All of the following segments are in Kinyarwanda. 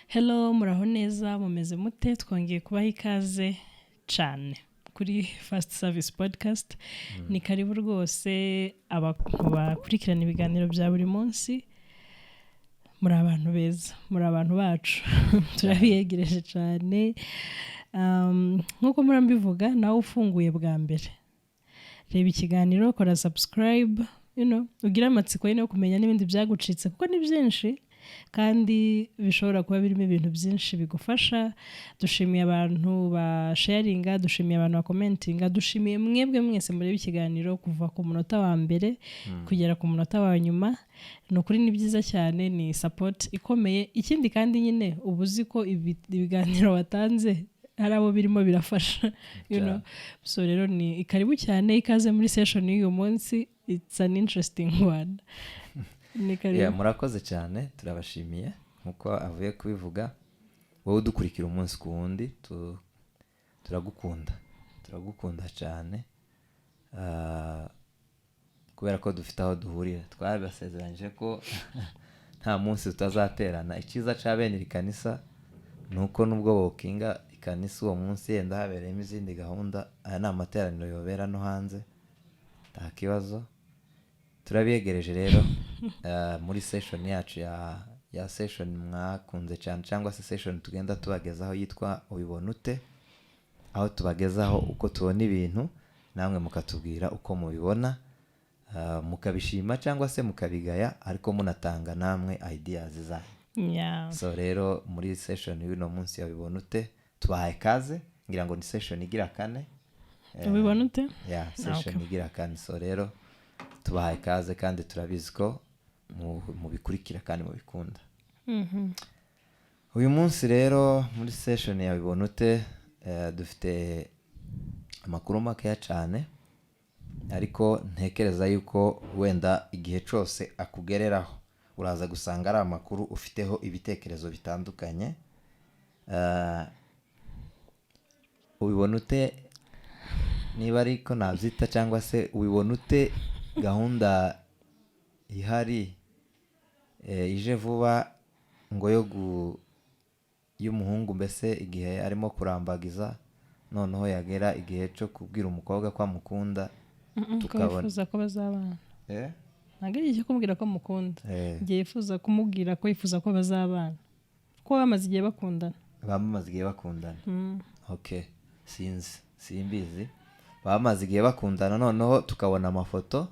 Hello, muraho neza, mumeze mute, twongeye kubaha ikaze cyane kuri Fast Service Podcast. Ni karibu rwose abakurikirana ibiganiro bya buri munsi. Muri abantu beza, muri abantu bacu. Turabiyegereje cyane. Nkuko murambivuga, nawe ufunguye bwa mbere. Reba ikiganiro, kora subscribe, ugira amatsiko yo kumenya n'ibindi byagucitse kuko ni byinshi. Kandi bishobora kuba birimo ibintu byinshi bigufasha. Dushimiye abantu ba sharinga, dushimiye abantu ba commentinga, dushimiye mwebwe mwese muri ikiganiro kuva ku munota wa mbere kugera ku munota wa nyuma. Nukuri ni byiza cyane, ni support ikomeye. Ikindi kandi nyine ubuzi ko ibiganiro watanze hari abo birimo birafasha, so rero ni karibu cyane, ikaze muri session y'uyu munsi. It's an interesting one. Murakoze cyane, turabashimiye nkuko avuye kubivuga. Wowe udukurikira umunsi ku wundi, turagukunda cyane, kubera ko dufite aho duhurira. Twabasezeranyije ko nta munsi tutazaterana. Icyiza cya bene iri kanisa nuko nubwo bokinga ikanisa uwo munsi yenda habereyemo izindi gahunda, aya ni amateraniro yobera no hanze, nta kibazo. Turabiyegereje rero muri session yacu ya session mwakunze cyane, cyangwa se session tugenda tubagezaho yitwa ubibona ute, aho tubagezaho uko tubona ibintu namwe mukatubwira uko mubibona, mukabishima cyangwa se mukabigaya, ariko munatanga namwe ideas zanyu. So rero muri session y'uno munsi ya ubibona ute tubahaye kaze, ngira ngo ni session igira kane. Ubibona ute? Session igira kane. So rero tubahaye kaze kandi turabizi ko mubikurikira kandi mubikunda. Uyu munsi rero muri session ya ubibona ute dufite amakuru makeya cyane, ariko ntekereza yuko wenda igihe cyose akugereraho uraza gusanga ari amakuru ufiteho ibitekerezo bitandukanye. Ubibona ute niba ariko nabyita, cyangwa se ubibona ute gahunda ihari ije vuba ngo y'umuhungu, mbese igihe arimo kurambagiza noneho yagera igihe cyo kubwira umukobwa ko amukunda, tukabona yifuza ko bazabana. Ntabwo ari igihe kumubwira ko amukunda, igihe yifuza kumubwira ko yifuza ko bazabana, ko bamaze igihe bakundana. Okay, simbizi. Bamaze igihe bakundana, noneho tukabona amafoto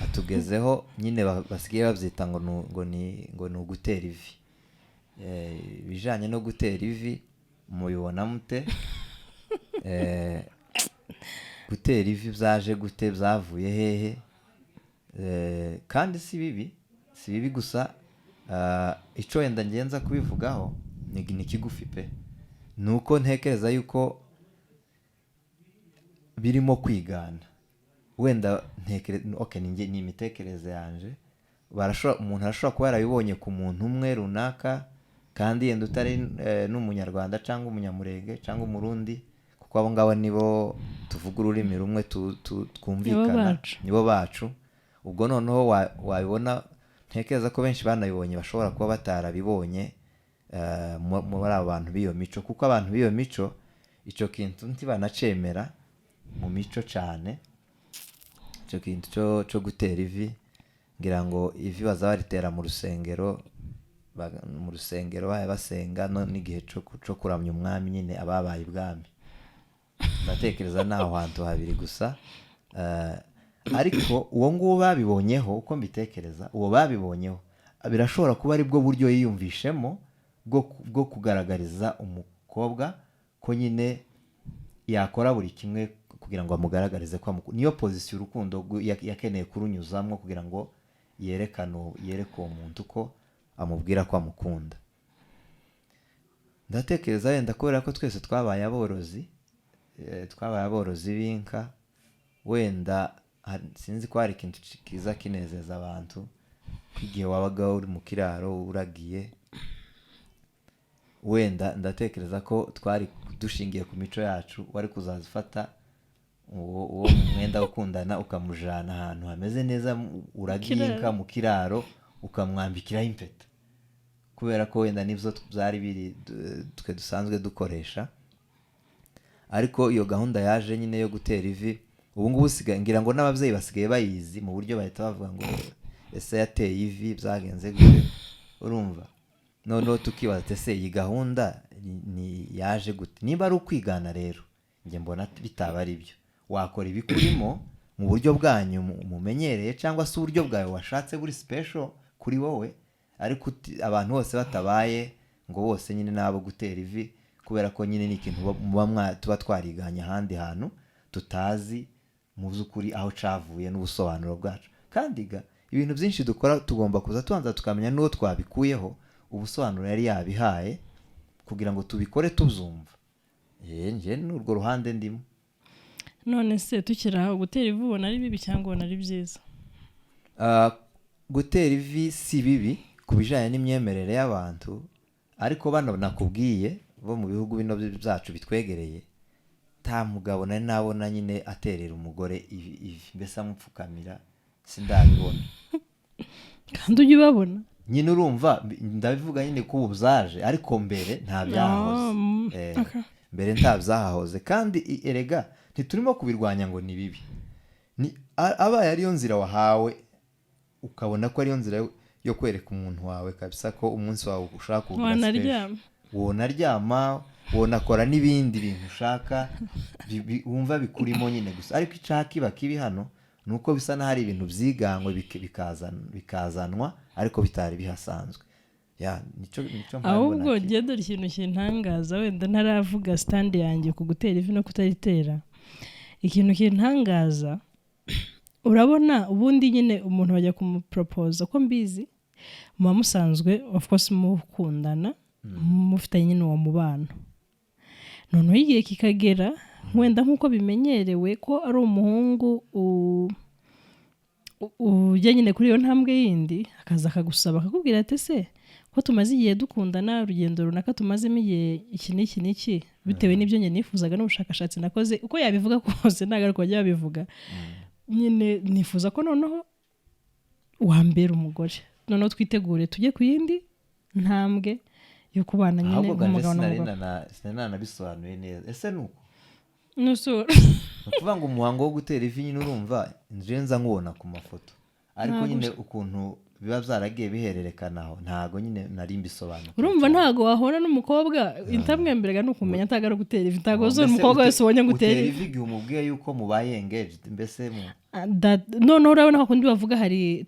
atugezeho, nyine basigaye babyita ngo ni ugutera ivi. Bijanye no gutera ivi mubibona mute? Gutera ivi byaje gute, byavuye hehe? Kandi si bibi gusa. Icyo wenda ngenza kubivugaho ni kigufi pe, nuko ntekereza yuko birimo kwigana. Wenda ni imitekerereze yanje. Umuntu arashobora kuba yarabibonye ku muntu umwe runaka, kandi yenda utari n'umunyarwanda cyangwa umunyamurenge cyangwa umurundi, kuko abo ngabo nibo tuvuga ururimi rumwe, twumvikana, nibo bacu. Ubwo noneho wabibona, ntekereza ko benshi banabibonye bashobora kuba batarabibonye muri abo bantu b'iyo mico, kuko abantu b'iyo mico icyo kintu ntibanacemera mu mico cyane. Icyo kintu cyo gutera ivi, ngira ngo ivi baza baritera mu rusengero bahe basenga, n'igihe cyo kuramya umwami, nyine ababaye ibwami. Ndatekereza naho hantu habiri gusa. Ariko uwo nguwo babibonyeho, uko mbitekereza, uwo babibonyeho birashobora kuba ari bwo buryo yiyumvishemo bwo kugaragariza umukobwa ko nyine yakora buri kimwe kugira ngo amugaragarize ko amukunda. Niyo position urukundo yakeneye kurunyuzamo kugira ngo yereke uwo muntu ko amubwira ko amukunda. Ndatekereza wenda kubera ko twese twabaye aborozi b'inka, wenda sinzi ko hari ikintu kiza kinezeza abantu, igihe wabaga uri mu kiraro uragiye. Wenda ndatekereza ko twari dushingiye ku mico yacu, wari kuzazifata uwo mwenda ukundana ukamujana ahantu hameze neza, uragiye inka mu kiraro ukamwambikiraho impeta, kubera ko wenda nibyo byari biri twe dusanzwe dukoresha, ariko iyo gahunda yaje nyine yo gutera ivi ubu ngubu ngira ngo n'ababyeyi basigaye bayizi mu buryo bahita bavuga ngo ese yateye ivi byagenze gute, urumva. Noneho tukibaza ese iyi gahunda ni yaje gute. Niba ari ukwigana rero njye mbona bitaba ari byo, wakora ibikurimo mu buryo bwanyu mumenyereye cyangwa se uburyo bwawe washatse buri special kuri wowe, ariko abantu bose batabaye ngo bose nyine nabo gutera ivi, kubera ko nyine ni ikintu tuba twariganye ahandi hantu tutazi mu by'ukuri aho cavuye n'ubusobanuro bwacu. Kandi ibintu byinshi dukora tugomba kuza tubanza tukamenya n'uwo twabikuyeho ubusobanuro yari yabihaye kugira ngo tubikore tubyumva. Nje n'urwo ruhande ndimo. None se tukira gutera ivi ubona ari bibi cyangwa ubona ari byiza? Gutera ivi si bibi ku bijyanye n'imyemerere y'abantu, ariko bano nakubwiye bo mu bihugu bino byacu bitwegereye nta mugabo nari nabona nyine aterera umugore ivi mbese amupfukamira, sindabibona. Kandi ujye ubabona nyine urumva ndabivuga nyine ko ubu byaje, ariko mbere nta byahoze. Mbere nta byahahoze, kandi erega ntiturimo kubirwanya ngo ni bibi. Abaye ariyo nzira wahawe ukabona ko ariyo nzira yo kwereka umuntu wawe kabisa ko umunsi wawe ushaka kugira wonaryama wonakora n'ibindi bintu ushaka wumva bikurimo nyine gusa. Ariko icaka kiba kibi hano nuko bisa na hari ibintu byigangwe bikazanwa ariko bitari bihasanzwe. Nico ahubwo dore ikintu kintangaza, wenda ntaravuga stand yanjye ku gutera ivi no kutaritera. Ikintu kintangaza, urabona ubundi nyine umuntu bajya kumupropose ko mbizi muba musanzwe of course mukundana mufitanye nyine uwo mubano, noneho igihe kikagera wenda nk'uko bimenyerewe ko ari umuhungu ujya nyine kuri iyo ntambwe yindi akaza akagusaba akakubwira ati se ko tumaze igihe dukundana, urugendo runaka tumazemo igihe iki n'iki bitewe n'ibyo njye nifuzaga n'ubushakashatsi nakoze, uko yabivuga kose nagaruka bajya babivuga nyine nifuza ko noneho wambera umugore, noneho twitegure tujye ku yindi ntambwe yo kubana nyine nk'umugabo n'umugore. Sinanabisobanuye neza. Ese nuko nusura ukuvuga ngo umuhango wo gutera ivi nyine urumva nje nza nkubona ku mafoto, ariko nyine ukuntu biba byaragiye bihererekanaho ntago nyine nari mbisobanura. Urumva ntago wahora n'umukobwa intamwemberega no kumenya atagara gutera ivi, ntago zo umukobwa wese ubonye gutera ivi igihe umubwiye yuko mubaye engaged mbese none urabona ko kundi bavuga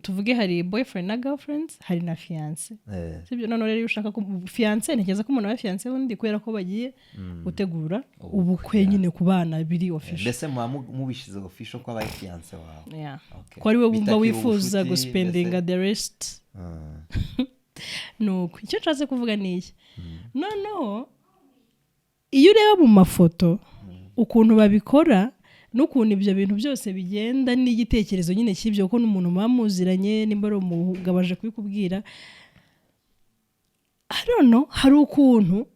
tuvuge hari boyfriend na girlfriend, hari na fiance. Sibyo? None rero ushaka ko fiance ntegeza ko umuntu wa fiance wundi kubera ko bagiye gutegura ubukwe nyine ku bana biri official. Mbese mubishize official ko abaye fiance wawe. Ko ari we wumva wifuza guspendinga the rest. Nuko icyo nshatse kuvuga ni iki, noneho iyo ureba mu mafoto ukuntu babikora n'ukuntu ibyo bintu byose bigenda n'igitekerezo nyine cy'ibyo ko n'umuntu mwamuziranye nimba ari umugabo aje kubikubwira, I don't know, hari ukuntu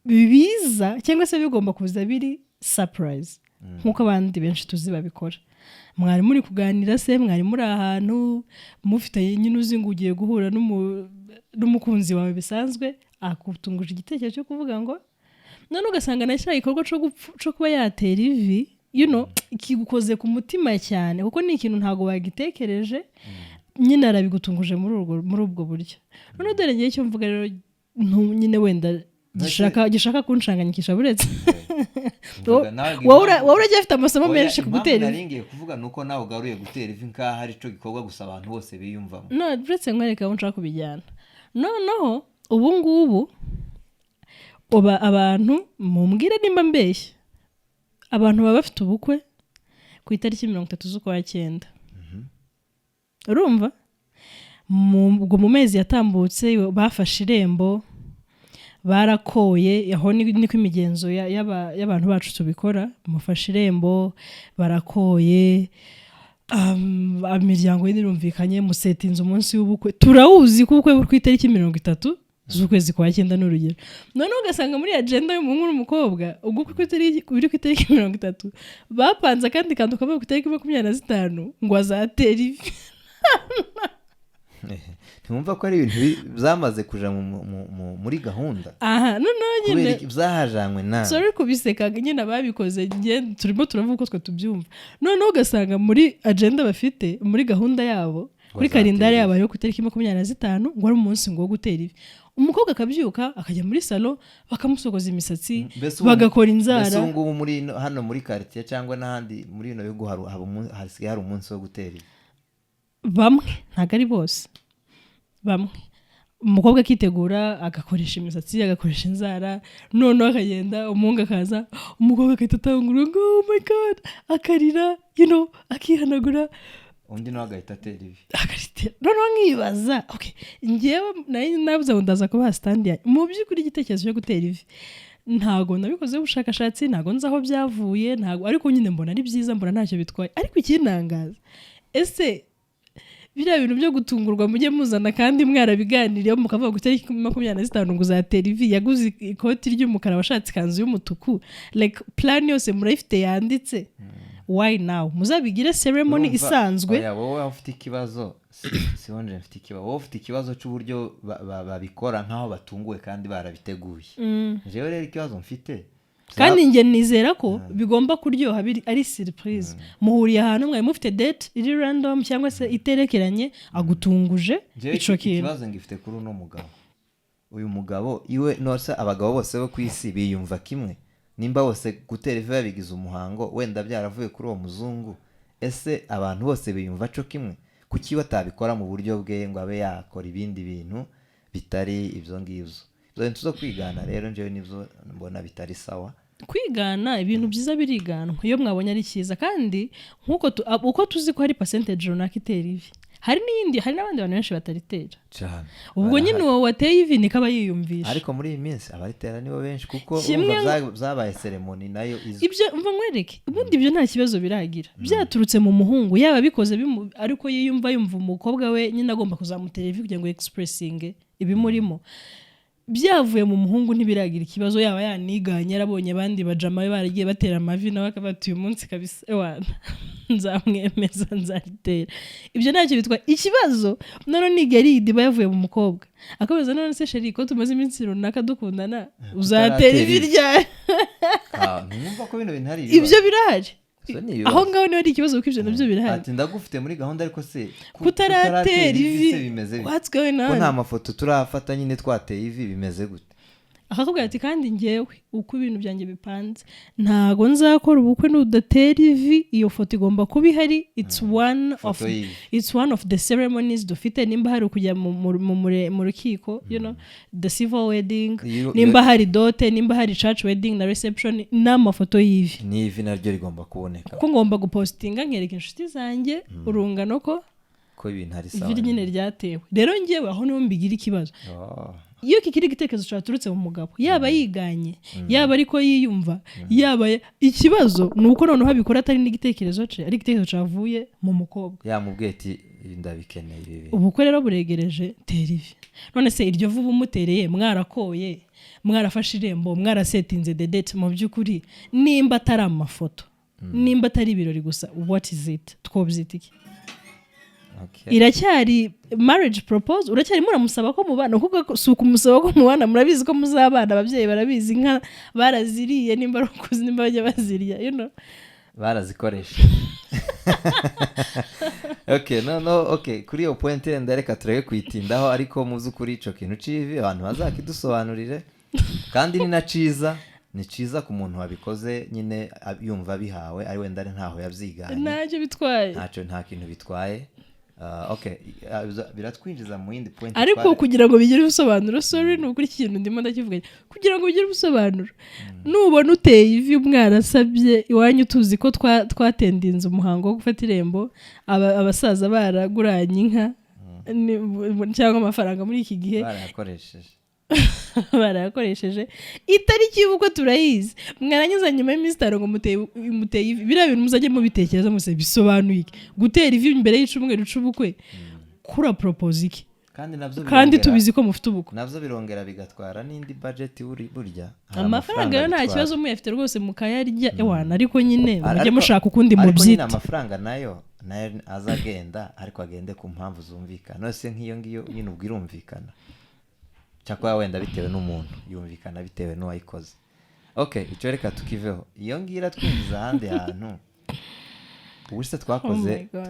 bibiza cyangwa se bigomba kuza biri surprise nk'uko abandi benshi tuzi babikora. Mwari muri kuganira se, mwari muri ahantu mufite nyine uzinga ugiye guhura n'umukunzi wawe bisanzwe, akutunguje igitekerezo cyo kuvuga ngo none ugasanga nashyira igikorwa cyo kuba yatera ivi, kigukoze ku mutima cyane kuko ni ikintu ntago bagitekereje, nyine arabigutunguje muri ubwo buryo. None dore ngiye cyo mvuga rero nyine wenda gishaka kunshanganyikisha buretse wowe uragiye afite amasomo menshi ku gutera ivi. Naringiye kuvuga nuko nawe ugaruye gutera ivi nkaho ari cyo gikorwa gusa abantu bose biyumvamo. No, buretse nkwereka aho nshaka kubijyana. Noneho ubu ngubu abantu mumbwire nimba mbeshya, abantu baba bafite ubukwe ku itariki 30 z'ukwa cyenda. Urumva ubwo mu mezi yatambutse bafashe irembo, barakoye, aho niko imigenzo y'abantu bacu tubikora, mufashe irembo barakoye, imiryango y'irumvikanye musetinze umunsi w'ubukwe, turawuzi ko ubukwe buri ku itariki 30 z'ukwezi kwa cyenda n'urugero. None ugasanga muri agenda y'umuhungu n'umukobwa ubwo biri ku itariki 30 bapanze kandi kanduka ku itariki 25 ngo azatera ivi. ntiwumva ko ari ibintu byamaze kuja muri gahunda aha noneho nyine byahajanywe nawe sorry kubiseka nyine ababikoze turimo turavuga uko twe tubyumva noneho ugasanga muri agenda bafite muri gahunda yabo kuri kalendari yabo yo ku itariki 25 ngo ari umunsi ngo wo gutera ivi umukobwa akabyuka akajya muri salo bakamusokoza imisatsi bagakora inzara mbese ubu ngubu muri hano muri quartier cyangwa n'ahandi muri ino bihugu hasigaye hari umunsi wo gutera ivi bamwe ntabwo ari bose bamwe umukobwa akitegura agakoresha imisatsi agakoresha inzara noneho akagenda umuhungu akaza umukobwa agahita atangura ngo oh my god akarira akihanagura undi nawe agahita atera ivi noneho nkibaza ngewe nabuze ngo ndaza kubaha stand yanjye mu by'ukuri igitekerezo cyo gutera ivi ntago nabikoze ubushakashatsi ntago nzi aho byavuye ntago ariko nyine mbona ari byiza mbona ntacyo bitwaye ariko ikintangaza ese biriya bintu byo gutungurwa mujye muzana kandi mwarabiganiriyeho mukavuga ngo itariki 25 ngo uzatera ivi yaguze ikoti ry'umukara washatse ikanzu y'umutuku like plan yose murayifite yanditse why now muzabigire ceremony isanzwe wowe ufite ikibazo sibonje mfite ikibazo wowe ufite ikibazo cy'uburyo babikora nkaho batunguwe kandi barabiteguye jewe rero ikibazo mfite kandi nge nizera ko bigomba kuryoha ari surprise muhuriye ahantu mwaye mufite date iri random cyangwa se iterekeranye agutunguje ico kintu ikibazo ngifite kuri uno mugabo uyu mugabo iwe nose abagabo bose bo kwisi biyumva kimwe nimba bose gutera ivi babigize umuhango wenda byaravuye kuri uwo muzungu ese abantu bose biyumva cyo kimwe kuki batabikora mu buryo bwe ngo abe yakora ibindi bintu bitari ibyo ngibyo ibyo tuzo kwigana rero njewe nivyo mbona bitari sawa kwigana ibintu byiza biriganwa iyo mwabonye ari cyiza kandi nkuko uko tuzi ko hari percentage runaka itera ivi hari n'abandi bantu benshi bataritera cyane ubwo nyine uwo wateye ivi nikaba yiyumvisha ariko muri iyi minsi abaritera nibo benshi kuko zabaye ceremony nayo ibyo mva nkwereke ubundi ibyo nta kibazo biragira byaturutse mu muhungu yaba bikoze ariko yumva umukobwa we nyine agomba kuzamutera ivi kugira ngo expressing ibimurimo byavuye mu muhungu ntibiragira ikibazo yaba yaniganye yarabonye abandi bajama be baragiye batera amavi nawe akabata uyu munsi kabisa ewana nzamwemeza nzaritera ibyo ntacyo bitwa ikibazo none nigaridi bayavuye mu mukobwa akomeza none se sheri ko tumaze iminsi runaka dukundana uzatera ivi ryawe numva ko bino bintu hari ibyo birahari aho ngaho niba ari ikibazo kuko ibyo nabyo birahari ati ndagufite muri gahunda ariko se kutaratera ivi what's going on ko nta mafoto turafata nyine twateye ivi bimeze gute akakubwira ati kandi ngewe uko ibintu byanjye bipanze ntago nzakora ubukwe n'udatera ivi iyo foto igomba kuba ihari it's one of the ceremonies dufite nimba hari kujya mu rukiko the civil wedding nimba hari dote nimba hari church wedding na reception n'amafoto y'ivi n'ivi naryo rigomba kuboneka kuko ngomba gupostinga nkereka inshuti zanjye urungano ko ibintu hari sawa ivi nyine ryatewe rero ngewe aho niho mbigira ikibazo iyo kikiri igitekerezo cyaturutse mu mugabo yaba yiganye yaba ariko yiyumva yaba ikibazo ni uko noneho abikora atari n'igitekerezo cye ari igitekerezo cyavuye mu mukobwa yamubwiye ati ndabikeneye ibi ubukwe rero buregereje tera ivi none se iryo vuba umutereye mwarakoye mwarafashe irembo mwarasetinze the date mu by'ukuri nimba atari amafoto nimba atari ibirori gusa what is it twobyita iki iracyari marriage proposal uracyari muramusaba ko mubana kuko si ukumusaba ko mubana murabizi ko muzabana ababyeyi barabizi inka baraziriye nimba rukuzi nimba bajya bazirya barazikoresha kuri iyo point ndareka tureke kwitindaho ariko muzi kuri ico kintu civi abantu bazakidusobanurire kandi ni na ciza ni ciza ku muntu wabikoze nyine yumva bihawe ari wenda ntaho yavyiganye ntacyo bitwaye nta kintu bitwaye biratwinjiza mu yindi point ariko kugira ngo bigire ubusobanuro sorry ni ukuri ikintu ndimo ndakivuga kugira ngo bigire ubusobanuro nubona uteye ivi mwarasabye iwanyu tuzi ko twatendinze umuhango wo gufata irembo abasaza baraguranye inka cyangwa amafaranga muri iki gihe barayakoresheje itariki y'ubukwe turayizi mwaranyuze nyuma y'iminsi 5 ngo muteye ivi biriya bintu muzajye mubitekereza muse bisobanuye iki gutera ivi imbere y'icumweru c'ubukwe kura propose iki kandi tubizi ko mufite ubukwe navyo birongera bigatwara n'indi budget burya amafaranga yo nta kibazo muyafite rwose mukayarya ewana ariko nyine mujye mushaka ukundi mubyita amafaranga nayo nayo aza agenda ariko agende ku mpamvu zumvikana nose nk'iyo ngiyo nyine ubwo irumvikana cyakora wenda bitewe n'umuntu yumvikana bitewe n'uwayikoze. Okay, icyo reka tukiveho iyo ngira twinjiza ahandi hantu ubuse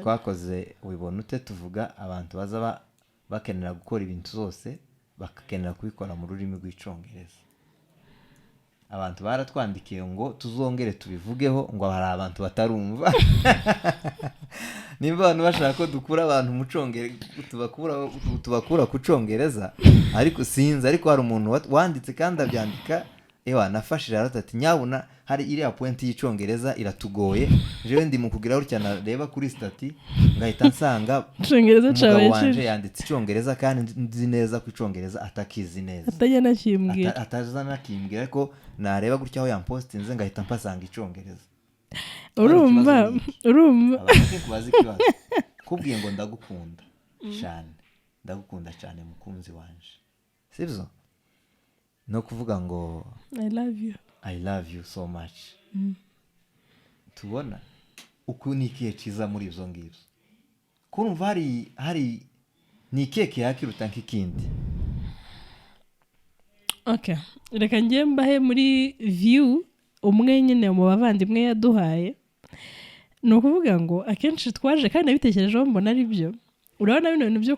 twakoze wibona ute tuvuga abantu baza bakenera gukora ibintu zose bakakenera kubikora mu rurimi rw'icyongereza. Abantu baratwandikiye ngo tuzongere tubivugeho ngo hari abantu batarumva nimba abantu bashaka ko dukura abantu mu cyongereza tubakura ku cyongereza ariko sinzi ariko hari umuntu wanditse kandi abyandika nafashije ati nyabuna hari iriya point y'icyongereza iratugoye jewe ndi mu kugira gutya nareba kuri stati ngahita nsanga icyongereza cawe wanje yanditse icyongereza kandi nzi neza ko icyongereza atakizi neza ataza nakimbwira ariko nareba gutya aho yampostinze ngahita mpasanga icyongereza. urumva abantu kubaza ikibazo kubwiye ngo ndagukunda cyane mukunzi wanje sibyo no kuvuga ngo I love you so much. Tubona uku ni ikihe cyiza muri ibyo ngibyo kumva hari ni ikihe kiyakiruta nk'ikindi. Okay, reka njye mbahe muri view umwe nyine mu bavandimwe yaduhaye. Ni ukuvuga ngo akenshi twaje kandi nabitekerejeho mbona ari byo urabona bino bintu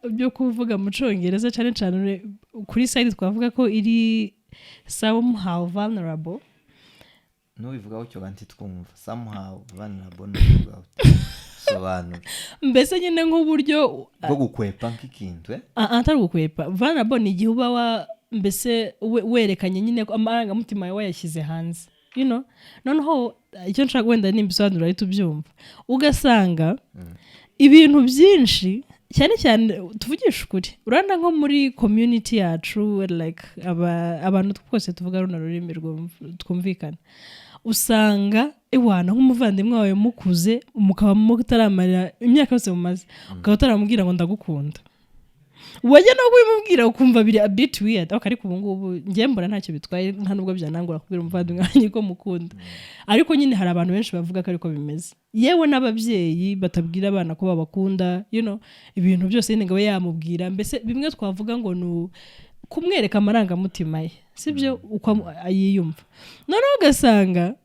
byo kuvuga mu cyongereza cyane cyane kuri side twavuga ko iri somehow vulnerable. Nubivugaho cyo banti twumva somehow vulnerable n'uvuga sobanura mbese nyine nk'uburyo bwo gukwepa nk'ikintu atari gukwepa. Vulnerable ni igihe uba mbese werekanye nyine amarangamutima yawe yashyize hanze noneho icyo nshaka wenda nimbisobanura ahita ubyumva ugasanga ibintu byinshi cyane cyane tuvugisha ukuri urabona nko muri community yacu like abantu twose tuvuga runo rurimi twumvikana usanga nk'umuvandimwe wawe mukuze mukaba mutaramarira imyaka yose mumaze ukaba utaramubwira ngo ndagukunda wajya no kubimubwira ukumva biri a bit weird ariko ubu ngubu njye mbona ntacyo bitwaye nta nubwo byanangura kubwira umuvandimwe wanjye ko mukunda ariko nyine hari abantu benshi bavuga ko ariko bimeze yewe n'ababyeyi batabwira abana ko babakunda ibintu byose nyine ngo yamubwira mbese bimwe twavuga ngo ni kumwereka amarangamutima ye sibyo uko ayiyumva noneho ugasanga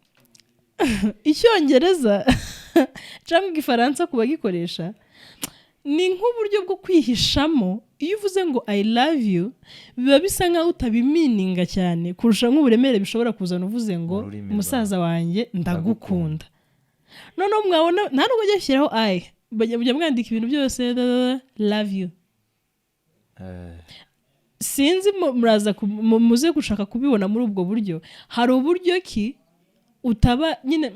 icyongereza cyangwa igifaransa ku bagikoresha ni nk'uburyo bwo kwihishamo. Iyo uvuze ngo I love you biba bisa nkaho utabimininga cyane kurusha nk'uburemere bishobora kuzana uvuze ngo umusaza wanjye ndagukunda noneho mwabona nta nubwo ujya ushyiraho bajya mwandika ibintu byose love you. Sinzi muraza muze gushaka kubibona muri ubwo buryo. Hari uburyo ki utaba nyine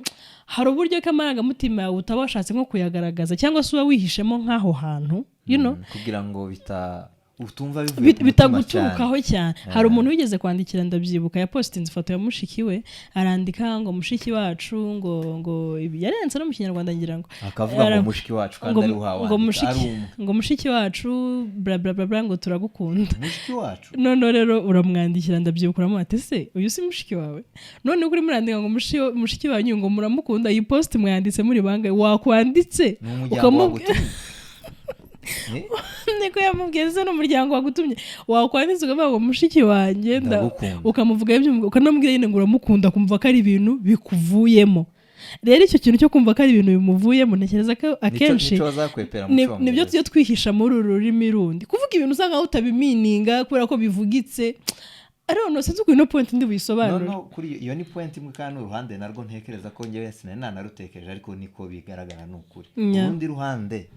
hari uburyo k'amarangamutima yawe utaba washatse nko kuyagaragaza cyangwa se uba wihishemo nk'aho hantu kugira ngo utumva bitaguturukaho cyane. Hari umuntu wigeze kwandikira ndabyibuka yapostinze ifoto ya mushiki we arandika ngo mushiki wacu ngo yarenze no mu kinyarwanda ngira ngo akavuga ngo mushiki wacu kandi ari uhawe ngo mushiki wacu bla bla bla ngo turagukunda mushiki wacu none rero uramwandikira ndabyibuka uramuhate se uyu si mushiki wawe none kuri murandika ngo mushiki wanyu ngo muramukunda iyi post mwanditse muri bangaye wakwanditse ukamubwira niko yamubwiza n'umuryango wagutumye wakwanditse ukavuga ngo mushiki wanjye ukamuvuga ukanamubwira nyine ngo uramukunda kumva ko ari ibintu bikuvuyemo. Rero icyo kintu cyo kumva ko ari ibintu bimuvuyemo ntekereza ko akenshi nibyo tuyo twihisha muri uru rurimi rundi kuvuga ibintu usanga aho utabimininga kubera ko bivugitse ariho no sinzi ukuntu point ndi buyisobanura. No kuri iyo ni point imwe kandi uruhande narwo ntekereza ko njyewe narutekereje ariko niko bigaragara n'ukuri. Urundi ruhande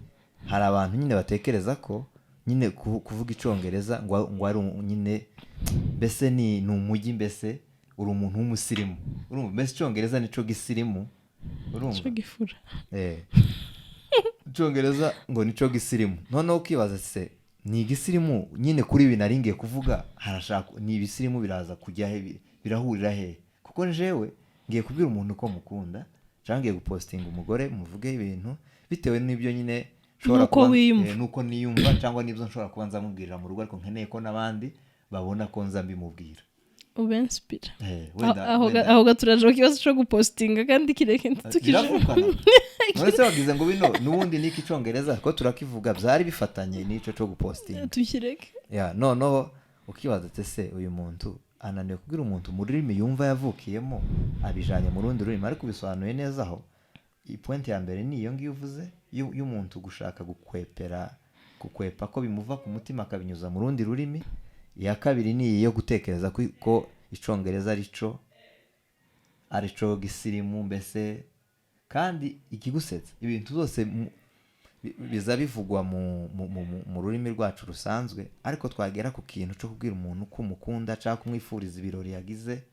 hari abantu nyine batekereza ko nyine kuvuga icyongereza ngo ari nyine mbese ni umujyi mbese uri umuntu w'umusirimu urumva mbese icyongereza nico gisirimu urumva cyo gifura icyongereza ngo nico gisirimu noneho ukibaza se ni igisirimu nyine kuri ibi naringiye kuvuga harashaka ni ibisirimu biraza kujya he birahurira he kuko njewe ngiye kubwira umuntu ko mukunda cyangwa ngiye gupostinga umugore muvuge ibintu bitewe n'ibyo nyine nuko niyumva cyangwa nibyo nshobora kuba nzamubwirira mu rugo ariko nkeneye ko n'abandi babona ko nza mbimubwira. ubenspira wenda aho gaturaje ikibazo cyo gupostinga kandi kireke biravugana none wagize ngo bino n'ubundi niki cyongereza ko turakivuga byari bifatanye n'ico cyo gupostinga tukireke noneho ukibaza ese uyu muntu ananiwe kubwira umuntu mu rurimi yumva yavukiyemo abijanye mu rundi rurimi ariko bisobanuye neza aho point ya mbere ni iyo ngiyo uvuze y'umuntu gushaka gukwepa ko bimuva ku mutima akabinyuza mu rundi rurimi. Iya kabiri ni iyo gutekereza ko icongereza arico gisirimu mbese kandi ikigusetsa ibintu byose biza bivugwa mu rurimi rwacu rusanzwe ariko twagera ku kintu cyo kubwira umuntu ko umukunda cyangwa kumwifuriza ibirori yagize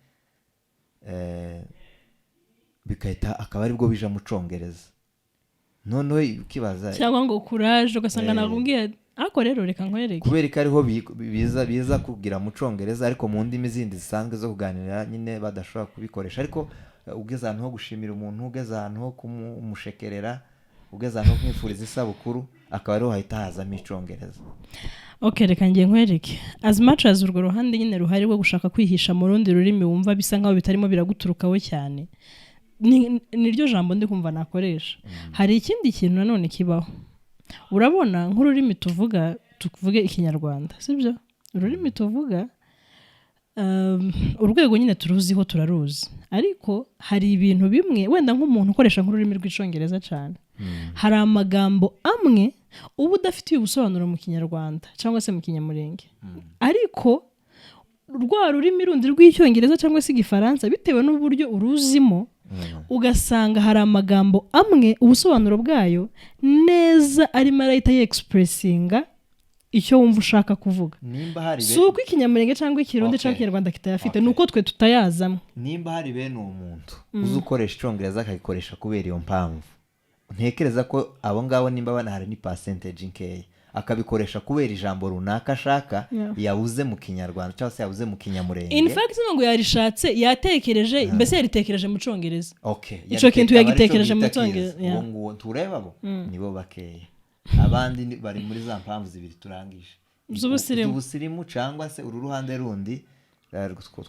bikahita akaba aribwo bija mu congereza noneho ukibaza cyangwa ngo courage ugasanga nakubwiye ako rero reka nkwereke kubera ko ariho biza kugira mu congereza ariko mu ndimi zindi zisanzwe zo kuganira nyine badashobora kubikoresha ariko ugeze ahantu ho gushimira umuntu ugeze ahantu ho kumushekerera ugeze ahantu ho kumwifuriza isabukuru akaba ariho hahita hazamo icongereza. Okay, reka ngiye nkwereke as much as urwo ruhande nyine ruhari rwo gushaka kwihisha mu rundi rurimi wumva bisa nkaho bitarimo biraguturukaho cyane niryo jambo ndi kumva nakoresha. Hari ikindi kintu nanone kibaho urabona nk'ururimi tuvuge ikinyarwanda sibyo ururimi tuvuga urwego nyine turuziho turaruzi ariko hari ibintu bimwe wenda nk'umuntu ukoresha nk'ururimi rw'icongereza cyane hari amagambo amwe uba udafitiye ubusobanuro mu kinyarwanda cyangwa se mu kinyamurenge ariko rwa rurimi rundi rw'icyongereza cyangwa se igifaransa bitewe n'uburyo uruzimo ugasanga hari amagambo amwe ubusobanuro bwayo neza arimo arahita yexpressinga icyo wumva ushaka kuvuga. Si uko ikinyamurenge cyangwa ikirundi cyangwa ikinyarwanda kitayafite ni uko twe tutayazamo. Nimba hari bene uwo muntu uzi ukoresha icyongereza akagikoresha kubera iyo mpamvu ntekereza ko abo ngabo nimba banahari ni percentage nkeya akabikoresha kubera ijambo runaka ashaka yabuze mu kinyarwanda cyangwa se yabuze mu kinyamurenge. In fact ngo yarishatse yatekereje mbese yaritekereje mu congereza. Ico kintu yagitekereje mu congereza. Ngo tureba bo nibo bakeye abandi bari muri za mpamvu zibiri turangije z'ubusirimu cyangwa se uru ruhande rundi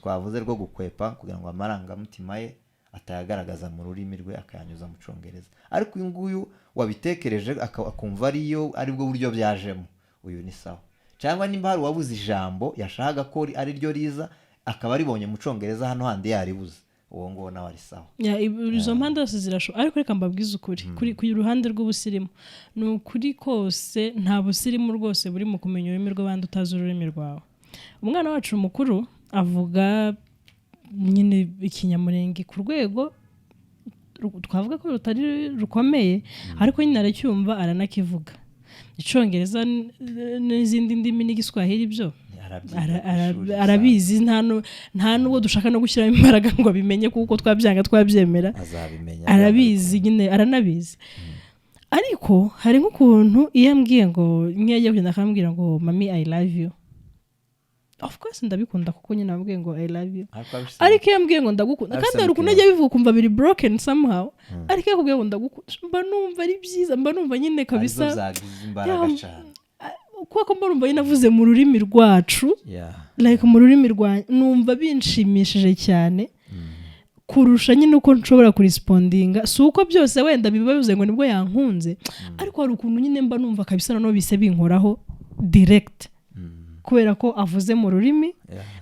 twavuze rwo gukwepa kugira ngo amarangamutima ye atayagaragaza mu rurimi rwe akayanyuza mu congereza ariko uyu nguyu wabitekereje akumva aribwo buryo byajemo uyu ni sawa cyangwa nimba hari wabuze ijambo yashaka ko ari ryo riza akaba aribonye mu congereza hano handi yaribuze uwo ngo nawe ari sawa. Izo mpande zose zirashoboka ariko reka mbabwize ukuri ku ruhande rw'ubusirimu ni ukuri kose nta busirimu rwose buri mu kumenya ururimi rw'abandi utazi ururimi rwawe. Umwana wacu mukuru avuga nyine ikinyamurenge ku rwego twavuga ko rutari rukomeye ariko nyine aracyumva aranakivuga. Icongereza n'izindi ndimi n'igiswahili byo arabizi nta n'uwo dushaka no gushyiramo imbaraga ngo abimenye kuko twabyanga twabyemera arabizi nyine aranabizi ariko hari nk'ukuntu iyo ambwiye ngo nk'iyo kugenda akambwira ngo mami I love you of course ndabikunda kuko nyine ambwiye ngo I love you ariko iyo ambwiye ngo ndagukunda kandi hari ukuntu ajya bivuga kumva biri broken somehow ariko iyo akubwiye ngo ndagukunda mba numva ari byiza mba numva nyine kabisa kuko mba numva nyine avuze mu rurimi rwacu like mu rurimi rwa numva binshimishije cyane kurusha nyine uko nshobora kurespondinga si uko byose wenda bibabuze ngo nibwo yankunze ariko hari ukuntu nyine mba numva kabisa no bise binkoraho direct kubera ko avuze mu rurimi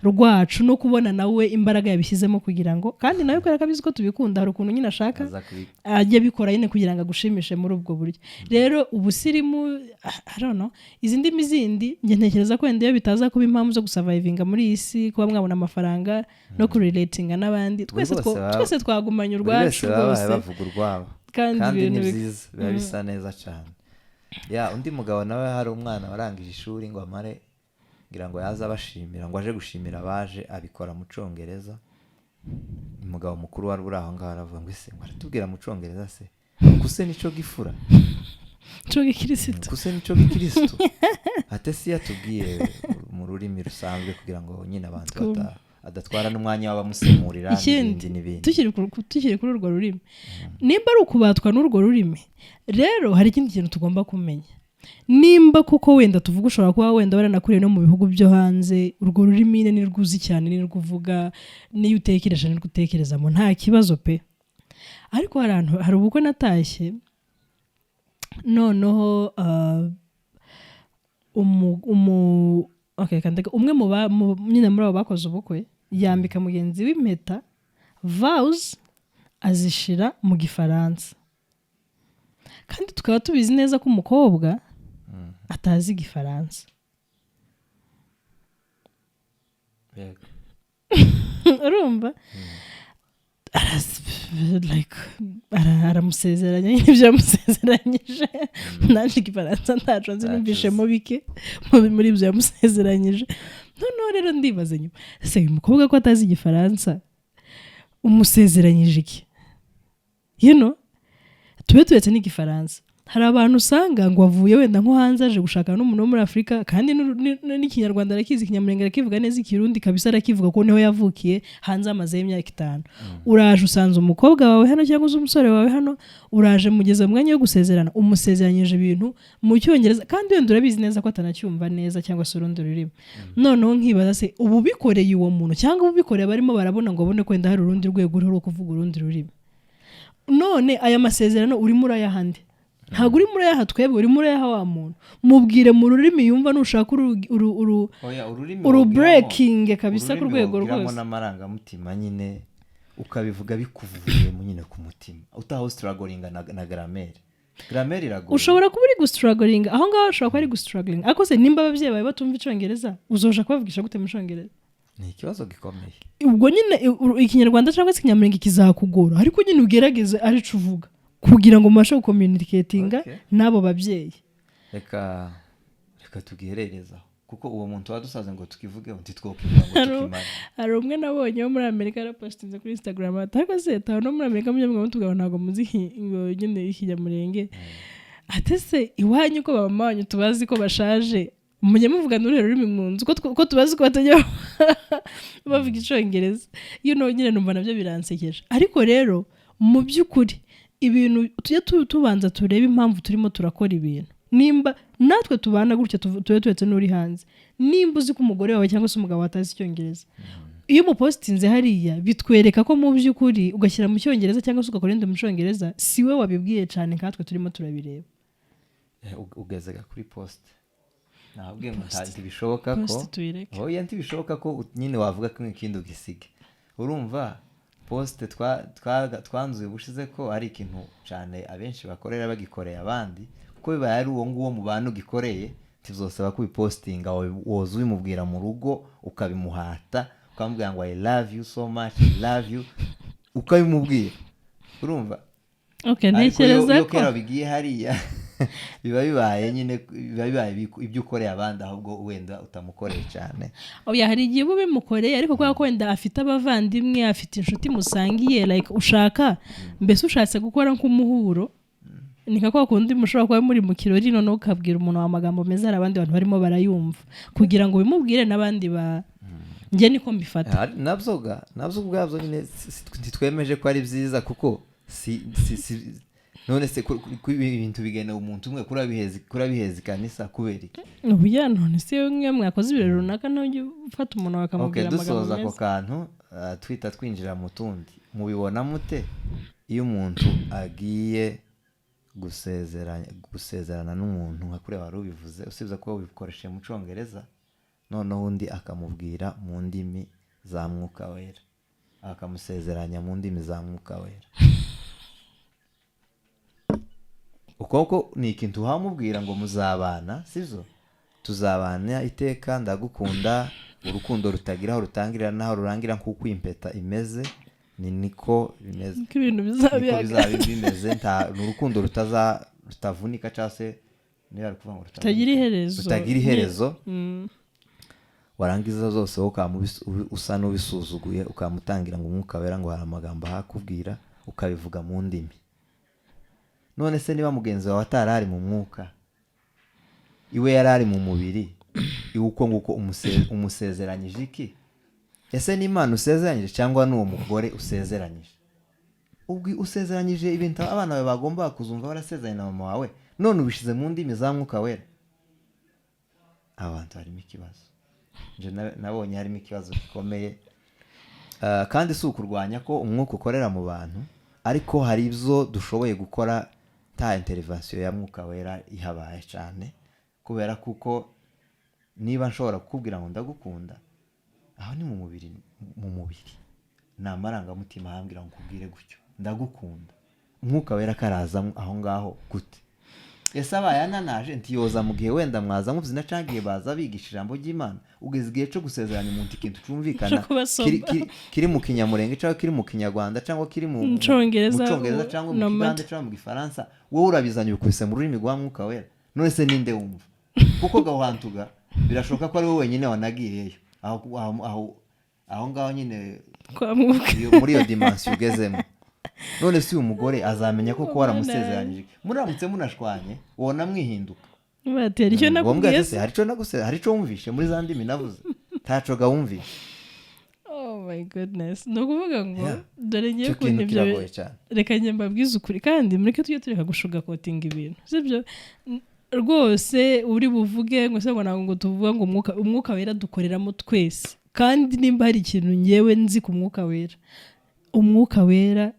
rwacu no kubona nawe imbaraga yabishyizemo kugira ngo kandi nawe kubera ko abizi ko tubikunda hari ukuntu nyine ashaka ajya bikora nyine kugira ngo agushimishe muri ubwo buryo. Rero ubusirimu I don't know izi ndimi zindi njye ntekereza ko wenda iyo bitaza kuba impamvu zo gusurvivinga muri iyi si kuba mwabona amafaranga no kurelatinga n'abandi twese twagumanya urwacu rwose bavuga urwabo kandi ni byiza biba bisa neza cyane. Undi mugabo nawe hari umwana warangije ishuri ngo amare ngira ngo yaza bashimira ngo aje gushimira abaje abikora mu congereza. Umugabo mukuru wari uri aho ngaho aravuga ngo ese baratubwira mu congereza se kuse nico gifura cyo gikristo kuse nico gikristo ate si yatubwiye mu rurimi rusanzwe kugira ngo nyine abantu adatwara n'umwanya w'abamusemurira n'ibindi tukiri kuri urwo rurimi nimba ari ukubatwa n'urwo rurimi rero hari ikindi kintu tugomba kumenya nimba kuko wenda tuvuga ushobora kuba wenda waranakuriye no mu bihugu byo hanze urwo rurimi ni rwuzi cyane ni rwuvuga niyo utekereje ni rwutekerezamo nta kibazo pe ariko hari ubukwe natashye noneho umwe nyine muri abo bakoze ubukwe yambika mugenzi w'impeta vows azishira mu gifaransa kandi tukaba tubizi neza ko umukobwa atazi igifaransa urumva aramusezeranya nyine ibyo yamusezeranyije naje igifaransa ntacu nzi numvishemo bike muri ibyo yamusezeranyije noneho rero ndibaza nyuma ese uyu mukobwa ko atazi igifaransa umusezeranyije iki tube turetse n'igifaransa hari abantu usanga ngo wavuye wenda nko hanze aje gushaka n'umuntu wo muri Afurika kandi n'ikinyarwanda arakizi ikinyamurenge arakivuga neza ikirundi kabisa arakivuga ko niho yavukiye hanze amaze imyaka 5 uraje usanze umukobwa wawe hano cyangwa umusore wawe hano uraje mugeze mwanya yo gusezerana umusezeranyije ibintu mu cyongereza kandi wenda urabizi neza ko atanacyumva neza cyangwa se urundi rurimi noneho nkibaza se ubu bikoreye uwo muntu cyangwa ubu bikoreye barimo barabona ngo babone kwenda hari urundi rwego rwo kuvuga urundi rurimi none aya masezerano urimo urayahande ntabwo uri muri aha twebwe uri muri aha wa muntu mubwire mu rurimi yumva nushaka uru breaking kabisa ku rwego rwose n'amarangamutima nyine ukabivuga bikuvuye mu nyine ku mutima utaho struggling na grammar iragoye ushobora kuba uri gustruggling aho ngaho ushobora kuba ari gustruggling ariko se nimba abavyeyi bawe batumva icyongereza uzoja kubavugisha gute mu cyongereza ni ikibazo gikomeye ubwo nyine ikinyarwanda cyangwa se ikinyamurenge kizakugora ariko nyine ugerageze arico uvuga kugira ngo mubashe gucommunicatinga n'abo babyeyi reka tugiherereza kuko uwo muntu wadusaze ngo tukivuge uti twokivuga ngo tukimare hari umwe nabonye wo muri Amerika yarapostinze kuri Instagram ataka se taho no muri Amerika mujye mwumva tugabo ntago muzi ngo nyine ikinyamurenge atese iwanyu ko babamanyu tubazi ko bashaje mujye muvuga n'urero rurimi mu nzu ko tubazi ko batajya bavuga icyongereza nyine numva nabyo biransekeje ariko rero mu by'ukuri ibintu tujye tubanza turebe impamvu turimo turakora ibintu nimba natwe tubana gutya tube turetse n'uri hanze nimba uzi ko umugore wawe cyangwa se umugabo watazi icyongereza iyo umupostinze hariya bitwereka ko mu by'ukuri ugashyira mu cyongereza cyangwa se ugakora ibindi mu cyongereza si we wabibwiye cyane nkatwe turimo turabireba ugezega kuri post ntabwo ntibishoboka ko oya ntibishoboka ko nyine wavuga ko ikindi ugisige urumva poste twanzuye bushize ko ari ikintu cyane abenshi bakorera bagikoreye abandi kuko bibaye ari uwo nguwo mu bantu gikoreye tuzosaba kubipostinga woza ubimubwira mu rugo ukabimuhata ukamubwira ngo I love you so much I love you ukabimubwira urumva ntekereza ko kera bigiye hariya biba bibaye nyine bibaye ibyo ukoreye abandi ahubwo wenda utamukoreye cyane oya hari igihe uba bimukoreye ariko kubera ko wenda afite abavandimwe afite inshuti musangiye like ushaka mbese ushatse gukora nk'umuhuro ni kako kundi mushobora kuba muri mu kirori none ukabwira umuntu wa magambo meza hari abandi bantu barimo barayumva kugira ngo bimubwire n'abandi njye niko mbifata nabyo ubwabyo nyine ntitwemeje ko ari byiza kuko none se ibintu bigena umuntu umwe kurabiheza ikanisa kubera iki ubuya none se umwe mwakoze ibirori runaka nujye ufata umuntu wakamubwira amagambo meza dusoza ako kantu twita twinjira mu tundi mubibona mute iyo umuntu agiye gusezerana n'umuntu nka kure wari ubivuze usibye ko ubikoresheje mu cyongereza noneho undi akamubwira mu ndimi za mwuka wera akamusezeranya mu ndimi za mwuka wera ukoko ni ikintu uhamubwira ngo muzabana sivyo tuzabana iteka ndagukunda urukundo rutagira aho rutangirira naho rurangira nk'uko impeta imeze niko bimeze ibintu bizaba bimeze urukundo rutavunika cyangwa se niba ari kuvuga ngo rutagira iherezo warangiza zose usa n'ubisuzuguye ukamutangira ngo umwuka wera ngo hari amagambo ahakubwira ukabivuga mu ndimi none se niba mugenzi wawe atarari mu mwuka iwe yarari mu mubiri uko nguko umusezeranyije iki ese ni Imana usezeranyije cyangwa n'uwo mugore usezeranyije ubwo usezeranyije ibintu abana bawe bagomba kuzumva barasezeranye na mama wawe none ubishize mu ndimi za mwuka wera, abantu harimo ikibazo. nje nabonye harimo ikibazo gikomeye. Kandi si ukurwanya ko umwuka ukorera mu bantu, ariko hari ibyo dushoboye gukora nta intervention ya mwuka wera ihabaye cyane, kubera kuko niba nshobora kukubwira ngo ndagukunda, aho ni mu mubiri ni amarangamutima ahambwira ngo nkubwire gutyo ndagukunda. Umwuka wera karaza aho ngaho gute? Ese abaye ananaje ntiyoza mu gihe wenda mwaza muvuzina cyangwa igihe baza bigisha ijambo ry'Imana, ugeze igihe cyo gusezeranya umuntu ikintu cyumvikana kiri mu kinyamurenge cyangwa kiri mu kinyarwanda cyangwa kiri mu Cyongereza cyangwa mu Kigande cyangwa mu Gifaransa, wowe urabizanye ubikubise mu rurimi rwa mwuka wera, none se ninde wumva? Kuko gahantuga birashoboka ko ari wowe wenyine wanagiyeyo aho ngaho nyine muri iyo dimension ugezemo. None si umugore azamenya ko waramusezeranyije, muramutse munashwanye wona mwihinduka batera icyo nakubwiye se hari cyo wumvishe muri za ndimi navuze taco ga wumvishe. Oh my goodness, no kuvuga ngo dore ngiye kuntu ibyo reka njye mbabwiza ukuri, kandi mureke tujye tureka gushuga kotinga ibintu, sibyo rwose uri buvuge ngo se ngo ntabwo tuvuga ngo umwuka wera dukoreramo twese, kandi nimba hari ikintu ngewe nzi ku mwuka wera, umwuka wera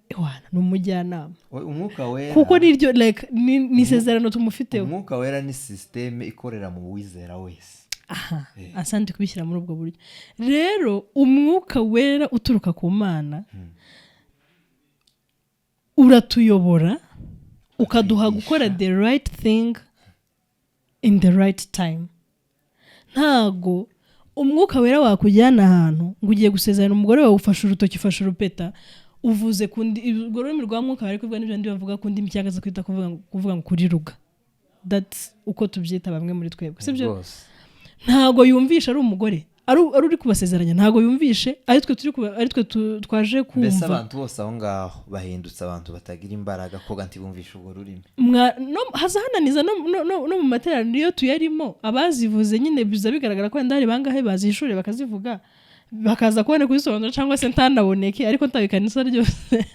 ni umujyanama. Umwuka wera kuko niryo like ni isezerano tumufiteho. Umwuka wera ni systeme ikorera mu wizera wese. Asante kubishyira muri ubwo buryo. Rero umwuka wera uturuka ku Mana uratuyobora, ukaduha gukora the right thing in the right time. Ntago umwuka wera wakujyana ahantu ngo ugiye gusezerana umugore wawe ufashe urutoki ufashe urupeta uvuze kundi urwo rurimi rwa mwuka wera kubwa n'ibyo ndi bavuga kundi mcyagaza kwita kuvuga ngo kuri ruga. That's uko tubyita bamwe muri twebwe, sibyo? Ntago yumvisha ari umugore ari uri kubasezeranya, ntago yumvishe ari twe twaje kumva. Mbese abantu bose aho ngaho bahindutse abantu batagira imbaraga ko ganti bumvisha ubwo rurimi. Hazahananiza no mu materaniro iyo tuyarimo abazivuze nyine biza bigaragara ko ndari bangahe bazishure bakazivuga bakaza kubona kuzisobanura cyangwa se ntanaboneke, ariko ntabikanisa ryose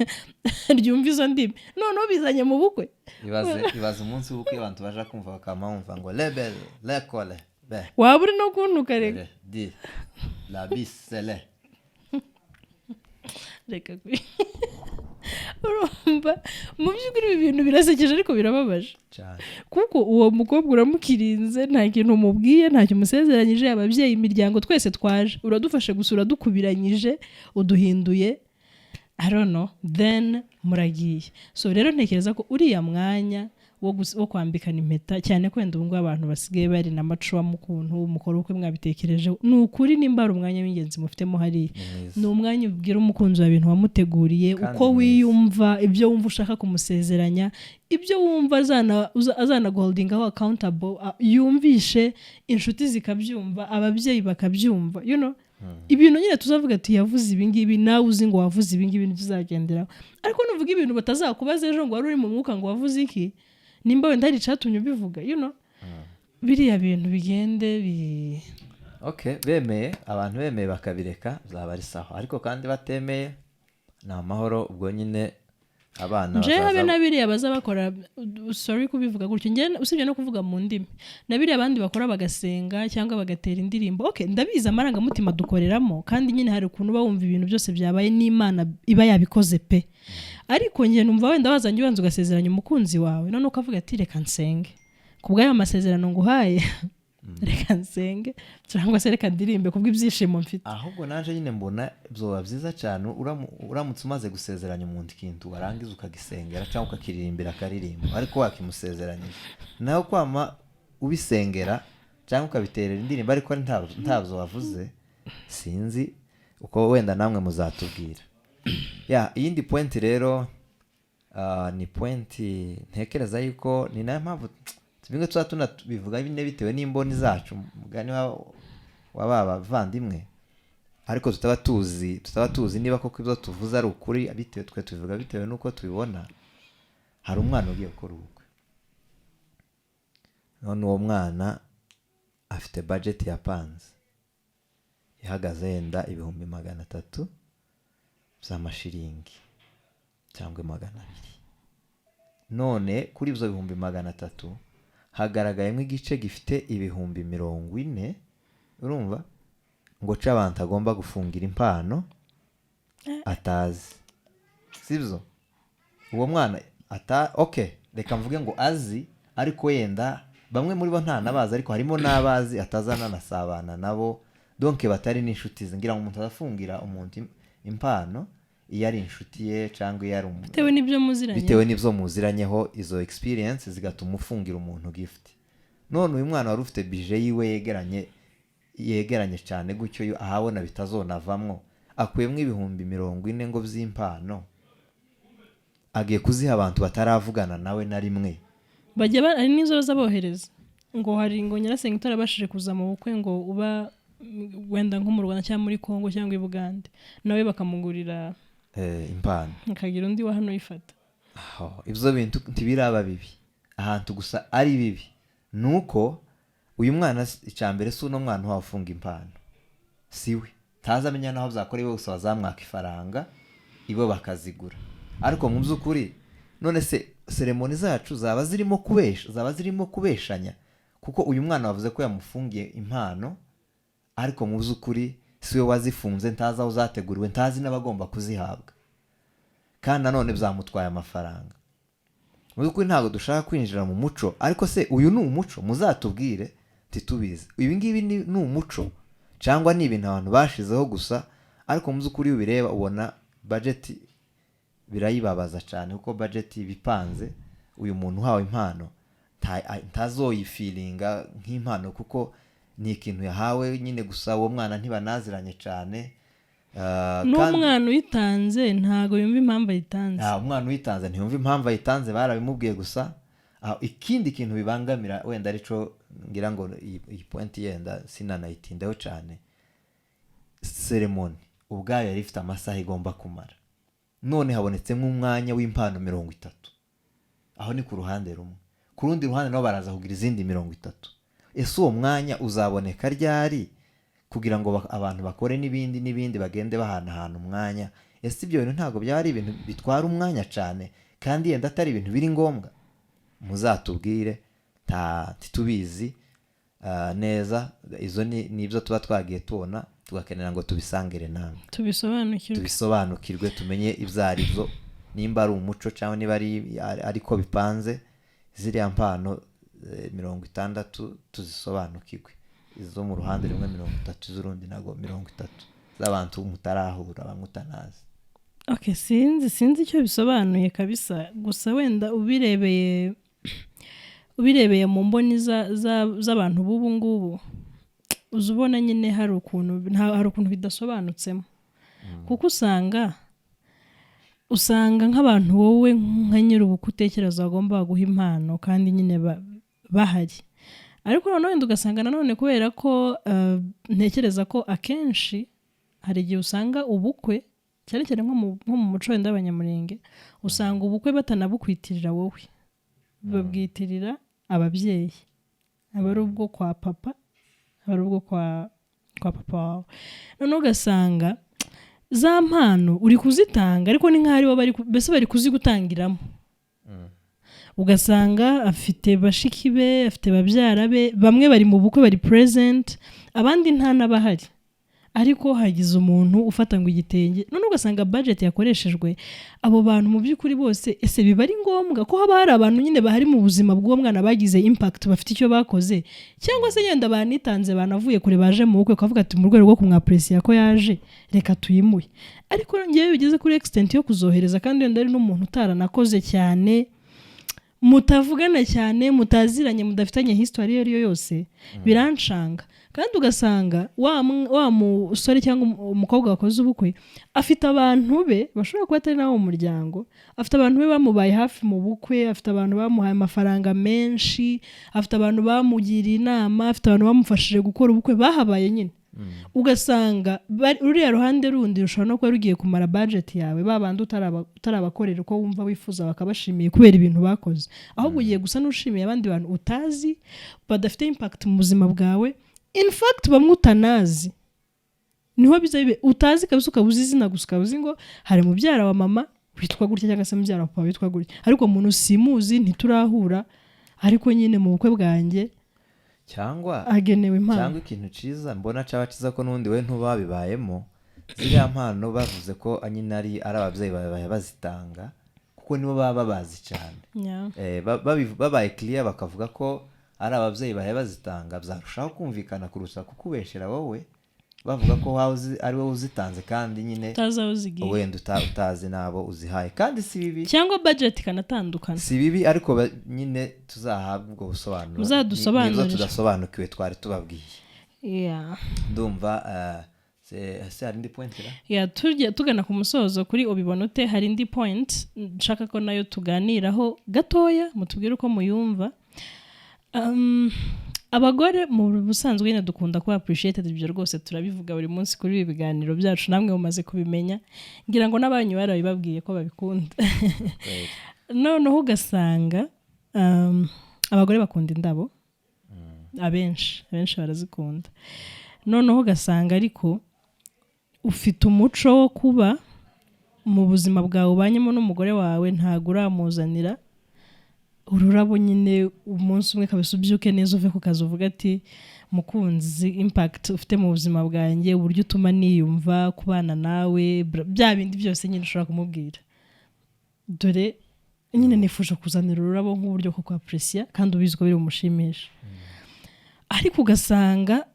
ryumva izo ndimi noneho bizanye mu bukwe. Ibaze umunsi w'ubukwe abantu baje kumva bakamumva ngo lebel lekole waba uri no kuntuka reka di la bisele reka urumva mu by'ukuri ibi bintu birasekeje ariko birababaje cyane, kuko uwo mukobwa uramukirinze, nta kintu umubwiye, nta kintu umusezeranyije, ababyeyi imiryango twese twaje uradufashe gusa uradukubiranyije uduhinduye I don't know, then muragiye. So rero ntekereza ko uriya mwanya wo kwambikana impeta cyane kwenda ubungu abantu basigaye bari na macuwa mu kuntu umukoro ukwe mwabitekereje, ni ukuri nimba ari umwanya w'ingenzi mufitemo hari ni umwanya ubwira umukunzi wa bintu wamuteguriye uko wiyumva, ibyo wumva ushaka kumusezeranya, ibyo wumva azana guholdingaho accountable, yumvishe inshuti zikabyumva, ababyeyi bakabyumva, you know. Ibintu nyine tuzavuga ati yavuze ibingibi nawe uzi ngo wavuze ibingibi ntituzagenderaho, ariko nuvuga ibintu batazakubaza ejo ngo wari uri mu mwuka ngo wavuze iki, nimba wenda hari icatumye ubivuga, you know. Biriya bintu bigende okay, bemeye abantu bemeye bakabireka zaba ari sawa, ariko kandi batemeye ni amahoro. Ubwo nyine abana bazaza nje habe nabiriya bazabakora, sorry kubivuga gutyo, nge usibye no kuvuga mu ndimi nabiriya abandi bakora bagasenga cyangwa bagatera indirimbo. Okay, ndabiza amarangamutima dukoreramo, kandi nyine hari ukuntu bawumva ibintu byose byabaye n'Imana iba yabikoze pe, ariko nge numva wenda wazanye ubanza ugasezeranya umukunzi wawe none ukavuga ati reka nsenge kubw'ayo masezerano nguhaye reka nsenge cyangwa se reka ndirimbe kubw'ibyishimo mfite. Ahubwo naje nyine mbona byoba byiza cyane uramutse umaze gusezeranya umuntu ikintu warangiza ukagisengera cyangwa ukakiririmbira akaririmbo, ariko wakimusezeranyije naho kwama ubisengera cyangwa ukabiterera indirimbo ariko ntabyo wavuze, sinzi uko wenda namwe muzatubwira. Iyindi point rero ni point ntekereza yuko ni nayo mpamvu tubinge tubivuga bine bitewe n'imboni zacu mugani wababa vandimwe, ariko tutaba tuzi niba koko ibyo tuvuze ari ukuri, bitewe twe tubivuga bitewe nuko tubibona. Hari umwana ugiye gukora ubukwe, none uwo mwana afite budget yapanze ihagaze yenda 300 z'amashiringi cyangwa 200. none kuri ibyo 300,000 hagaragayemo igice gifite 40,000 urumva ngo c'abantu agomba gufungira impano atazi sibyo uwo mwana okay reka mvuge ngo azi ariko yenda bamwe muri bo nta nabazi ariko harimo n'abazi atazana nasabana nabo donc batari n'inshuti zingira ngo umuntu azafungira umuntu impano iyo ari inshuti ye cyangwa iyo ari bitewe n'ibyo muziranyeho izo experience zigatuma ufungira umuntu gift none uyu mwana wari ufite budget yiwe yegeranye cyane gutyo ahabona bitazonavamwo akuyemo 40,000 ngo by'impano agiye kuziha abantu bataravugana nawe na rimwe bajya ari nizo zabohereza ngo hari ngo nyirasenge utarabashije kuza mu bukwe ngo uba wenda nko mu Rwanda cyangwa muri Kongo cyangwa i Bugande nawe bakamugurira impano akagira undi wa hano yifata ibyo bintu ntibiraba bibi ahantu gusa ari bibi nuko uyu mwana icyambere si uno mwana wafunga impano siwe tazamenya naho byakorewe gusa bazamwaka ifaranga ibo bakazigura ariko mu by'ukuri none se ceremony zacu zaba zirimo kubeshanya kuko uyu mwana wavuze ko yamufungiye impano ariko mu by'ukuri siwe wazifunze ntazi aho zateguriwe ntazi n'abagomba kuzihabwa kandi nanone byamutwaye amafaranga mu by'ukuri ntabwo dushaka kwinjira mu muco ariko se uyu ni umuco muzatubwire titubizi ibi ngibi ni umuco cyangwa ni ibintu abantu bashizeho gusa ariko mu by'ukuri ubireba ubona budget birayibabaza cyane kuko budget bipanze uyu muntu uhawe impano ntazoyifilinga nk'impano kuko ni ikintu yahawe nyine gusa uwo mwana ntibanaziranye cyane n'umwana uyitanze ntago yumva impamvu ayitanze umwana uyitanze ntiyumva impamvu ayitanze barabimubwiye gusa ikindi kintu bibangamira wenda arico ngira ngo iyi point yenda sinanayitindaho cyane ceremony ubwayo yari ifite amasaha igomba kumara none habonetse nk'umwanya w'impano 30 aho ni ku ruhande rumwe ku rundi ruhande nabo baraza kugira izindi 30 ese uwo mwanya uzaboneka ryari kugira ngo abantu bakore n'ibindi bagende bahana umwanya ese ibyo bintu ntago byari ibintu bitwara umwanya cyane kandi yenda atari ibintu biri ngombwa muzatubwire tubizi neza izo ni ibyo tuba twagiye tubona tugakenera ngo tubisangire namwe tubisobanukirwe tumenye ibyo ari byo nimba ari umuco cyangwa niba ariko bipanze ziriya mpano 60 tuzisobanukirwe izo mu ruhande rumwe 30 z'urundi nago 30 z'abantu mutarahura bamutanazi okay sinzi icyo bisobanuye kabisa gusa wenda ubirebeye mu mboni z'abantu b'ubu ngubu uzubona nyine hari ukuntu bidasobanutsemo kuko usanga nk'abantu wowe nka nyir'ubukwe utekereza bagomba guha impano kandi nyine bahari ariko noneho ugasanga nanone kubera ko ntekereza ko akenshi hari igihe usanga ubukwe cyane cyane nko mu muco wenda w'abanyamurenge usanga ubukwe batanabukwitirira wowe babwitirira ababyeyi aba ari ubwo kwa papa aba ari ubwo kwa papa wawe noneho ugasanga za mpano uri kuzitanga ariko ni nk'aho aribo bari kuzigutangiramo ugasanga afite bashiki be afite babyara be bamwe bari mu bukwe bari present abandi nta n'abahari ariko hagize umuntu ufata ngo igitenge none ugasanga budget yakoreshejwe abo bantu mu by'ukuri bose ese biba ari ngombwa ko haba hari abantu nyine bahari mu buzima bw'uwo mwana bagize impact bafite icyo bakoze cyangwa se yenda banitanze banavuye kure baje mu bukwe kavuga ati mu rwego rwo kumwapreciate ko yaje reka tuyimuye ariko ngiye bigeze kuri extent yo kuzohereza kandi wenda ari n'umuntu utaranakoze cyane mutavugana cyane mutaziranye mudafitanye history iyo yose birancanga kandi ugasanga wa musore cyangwa umukobwa wakoze ubukwe afite abantu be bashobora kuba atari nabo mu muryango afite abantu be bamubaye hafi mu bukwe afite abantu bamuhaye amafaranga menshi afite abantu bamugiriye inama afite abantu bamufashije gukora ubukwe bahabaye nyine ugasanga ruriya ruhande rundi rushobora no kuba rugiye kumara budget yawe babandi utarabakorera uko wumva wifuza bakabashimiye kubera ibintu bakoze ahubwo ugiye gusa n'ushimiye abandi bantu utazi badafite impact mu buzima bwawe in fact bamwe utanazi niho bizabe utazi kabisa ukabuza izina gusa ukabuzi ngo hari mubyara wa mama witwa gutya cyangwa se mubyara papa witwa gutya ariko umuntu simuzi ntiturahura ariko nyine mu bukwe bwanjye cyangwa agenewe impano cyangwa ikintu ciza mbona caba ciza ko n'ubundi we ntubabibayemo ziriya mpano bavuze ko nyine ari ababyeyi babaye bazitanga kuko nibo baba babazi cyane babaye clear bakavuga ko ari ababyeyi babaye bazitanga byarushaho kumvikana kurusha kukubeshera wowe bavuga ko ari wowe uzitanze kandi nyine wenda utazi nabo uzihaye kandi si bibi cyangwa budget ikanatandukana si bibi ariko nyine tuzahabwa ubwo busobanuro muzadusobanurira nizo tudasobanukiwe twari tubabwiye ndumva se hari indi point tugana ku musozo kuri ubibona ute hari indi point nshaka ko nayo tuganiraho gatoya mutubwire uko muyumva abagore mu busanzwe nyine dukunda kuba appreciated ibyo rwose turabivuga buri munsi kuri ibi biganiro byacu namwe mumaze kubimenya ngira ngo n'abanyu barabibabwiye ko babikunda noneho ugasanga abagore bakunda indabo abenshi barazikunda noneho ugasanga ariko ufite umuco wo kuba mu buzima bwawe ubanyemo n'umugore wawe ntabwo uramuzanira ururabo nyine umunsi umwe kabisa ubyuke neza uve ku kazi uvuga ati mukunzi impact ufite mu buzima bwanjye uburyo utuma niyumva kubana nawe bya bindi byose nyine ushobora kumubwira dore nyine nifuje kuzanira ururabo nk'uburyo ko kwapresiya kandi ubizi ko biri bumushimisha ariko ugasanga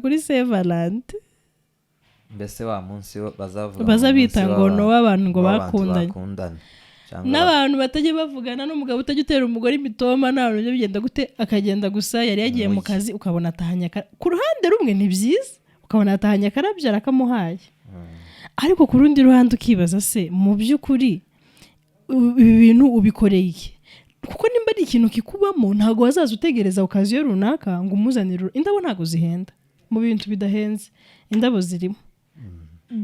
kuri Sevalante mbese wa munsi bazabita ngo no w'abantu ngo bakundanye n'abantu batajya bavugana n'umugabo utajya utera umugore imitoma nta bintu bigenda gute akagenda gusa yari yagiye mu kazi ukabona atahanye ku ruhande rumwe ni byiza ukabona atahanye akarabyara akamuhaye ariko ku rundi ruhande ukibaza se mu by'ukuri ibi bintu ubikoreye kuko nimba ari ikintu kikubamo ntabwo wazaza utegereza ukaziyo runaka ngo umuzanire indabo ntabwo zihenda mu bintu bidahenze indabo zirimo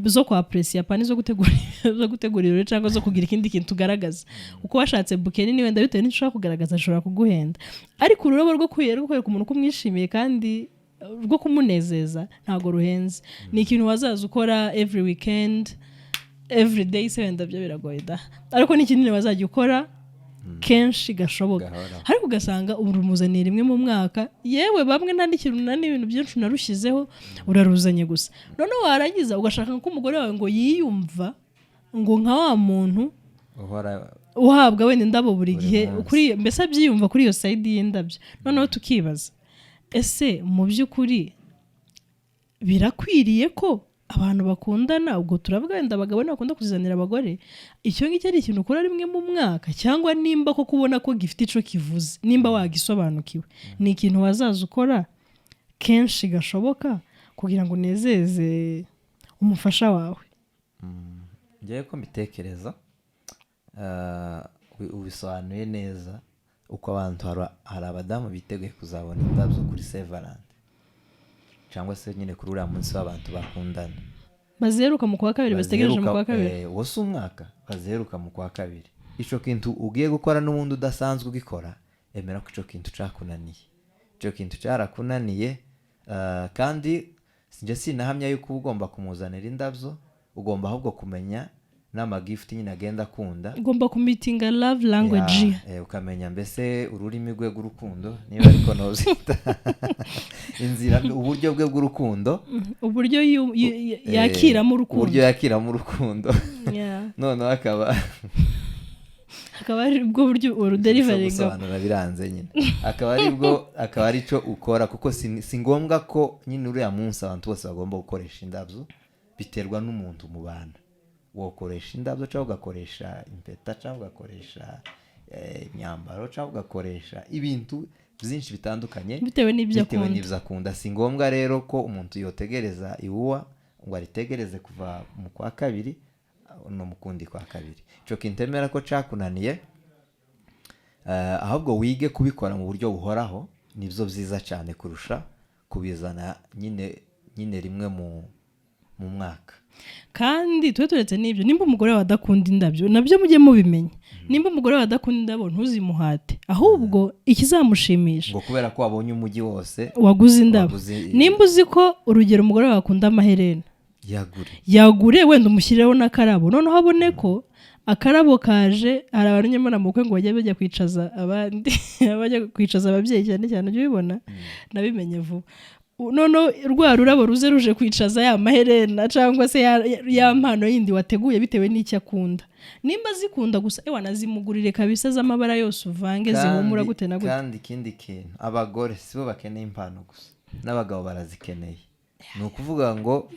zo kwa presiya pani zo gutegurira cyangwa zo kugira ikindi kintu tugaragaza uko washatse bouquet ni wenda bitewe n'icyo ushaka kugaragaza ashobora kuguhenda ariko ururabo rwo kwereka umuntu kumwishimiye kandi rwo kumunezeza ntabwo ruhenze ni ikintu wazaza ukora every weekend every day se wenda byo biragoye da ariko ni ikintu wazajya ukora kenshi gashoboka ariko ugasanga urumuzaniye rimwe mu mwaka yewe bamwe nta n'ikintu n'ibintu byinshi narushyizeho uraruzanye gusa noneho warangiza ugashaka ko umugore wawe ngo yiyumva ngo nka wa muntu uhabwa wenda indabo buri gihe mbese abyiyumva kuri iyo side y'indabyo noneho tukibaza ese mu by'ukuri birakwiriye ko abantu bakundana ubwo turavuga wenda abagabo bakunda kuzanira abagore icyo ngicyo ari ikintu ukora rimwe mu mwaka cyangwa nimba ko kubona ko gifite ico kivuze nimba wagisobanukiwe ni ikintu wazaza ukora kenshi gashoboka kugira ngo unezeze umufasha wawe ngiye ko mbitekereza ubisobanuye neza uko abantu hari abadamu biteguye kuzabona indabyo kuri Sevalante cyangwa se nyine kuri uriya munsi w'abantu bakundana bazeruka mu kwa kabiri bategereje mu kwa kabiri wose umwaka bazeruka mu kwa kabiri icyo kintu ugiye gukora n'ubundi udasanzwe ugikora emera ko icyo kintu cyakunaniye icyo kintu cyarakunaniye kandi njye sinahamya yuko uba ugomba kumuzanira indabyo ugomba ahubwo kumenya n'amagifuti nyine agenda akunda ugomba kumitinga love language ukamenya mbese ururimi rwe rw'urukundo niba ariko nozita inzira uburyo bwe bw'urukundo uburyo yakiramo urukundo noneho akaba ari bwo buryo uruderivaringa gusobanura biranze nyine akaba ari cyo ukora kuko si ngombwa ko nyine uriya munsi abantu bose bagomba gukoresha indabyo biterwa n'umuntu mu bana wokoresha indabyo cyangwa ugakoresha impeta cyangwa ugakoresha imyambaro cyangwa ugakoresha ibintu byinshi bitandukanye bitewe n'ibyo akunda si ngombwa rero ko umuntu yotegereza iwuwa ngo aritegereze kuva mu kwa kabiri no mu kundi kwa kabiri icyo kintu temera ko cyakunaniye ahubwo wige kubikora mu buryo buhoraho nibyo byiza cyane kurusha kubizana nyine rimwe mu mwaka kandi tube turetse n'ibyo nimba umugore wawe adakunda indabyo nabyo mujye mubimenya nimba umugore wawe adakunda indabo ntuzimuhate ahubwo ikizamushimisha ngo kubera ko wabonye umujyi wose waguze indabo nimba uzi ko urugero umugore wawe akunda amaherena yagure wenda umushyirireho n'akarabo noneho abone ko akarabo kaje hari abantu nyamara mu bukwe ngo bajye bajya kwicaza abandi bajya kwicaza ababyeyi cyane cyane ujye ubibona nabimenye vuba noneho rwa rurabo ruze ruje kwicaza ya maherena cyangwa se ya mpano yindi wateguye bitewe n'icyo akunda nimba zikunda gusa wanazimugurire kabisa z'amabara yose uvange zihumura gute na gute kandi ikindi kintu abagore sibo bakeneye impano gusa n'abagabo barazikeneye ni ukuvuga ngo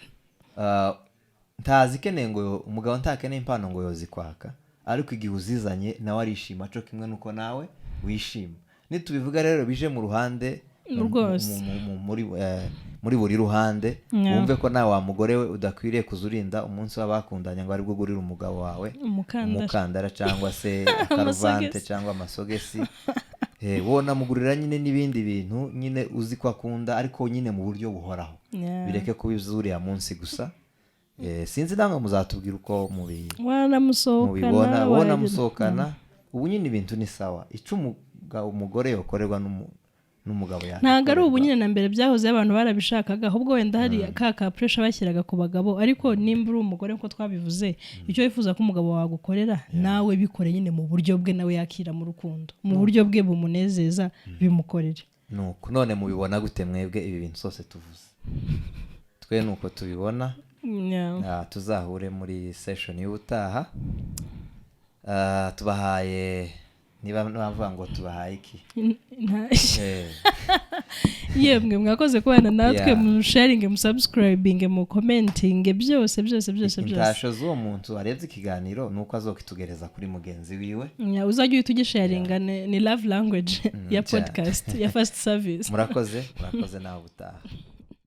ntazikeneye ngo umugabo ntakeneye impano ngo yozikwaka ariko igihe uzizanye nawe arishima cyo kimwe nuko nawe wishima nitubivuga rero bije mu ruhande muri buri ruhande wumve ko nawe wa mugore we udakwiriye kuzurinda umunsi w'abakundanye ngo aribwo ugurira umugabo wawe umukandara cyangwa se akaruvante cyangwa amasogesi wowe namugurira nyine n'ibindi bintu nyine uzi ko akunda ariko nyine mu buryo buhoraho bireke kuba uriya munsi gusa sinzi namwe muzatubwira uko mubibona wanamusohokana ubu nyine ibintu ni sawa icyo umugore yokorerwa n'umugabo ntabwo ari ubu nyine na mbere byahoze abantu barabishakaga ahubwo wenda hari ka pressure bashyiraga ku bagabo ariko nimba uri umugore nk'uko twabivuze icyo wifuza ko umugabo wagukorera nawe bikore nyine mu buryo bwe nawe yakira mu rukundo mu buryo bwe bumunezeza bimukorere nuko none mubibona gute mwebwe ibi bintu byose tuvuze twe nuko tubibona tuzahure muri session y'ubutaha tubahaye niba navuga ngo tubahaye iki yemwe mwakoze kubana natwe mu sharing mu subscribing mu commenting byose intasho z'uwo muntu arebye ikiganiro nuko azokitugereza kuri mugenzi wiwe uzajya uhita ugisharinga ni love language ya podcast ya first service murakoze nawe ubutaha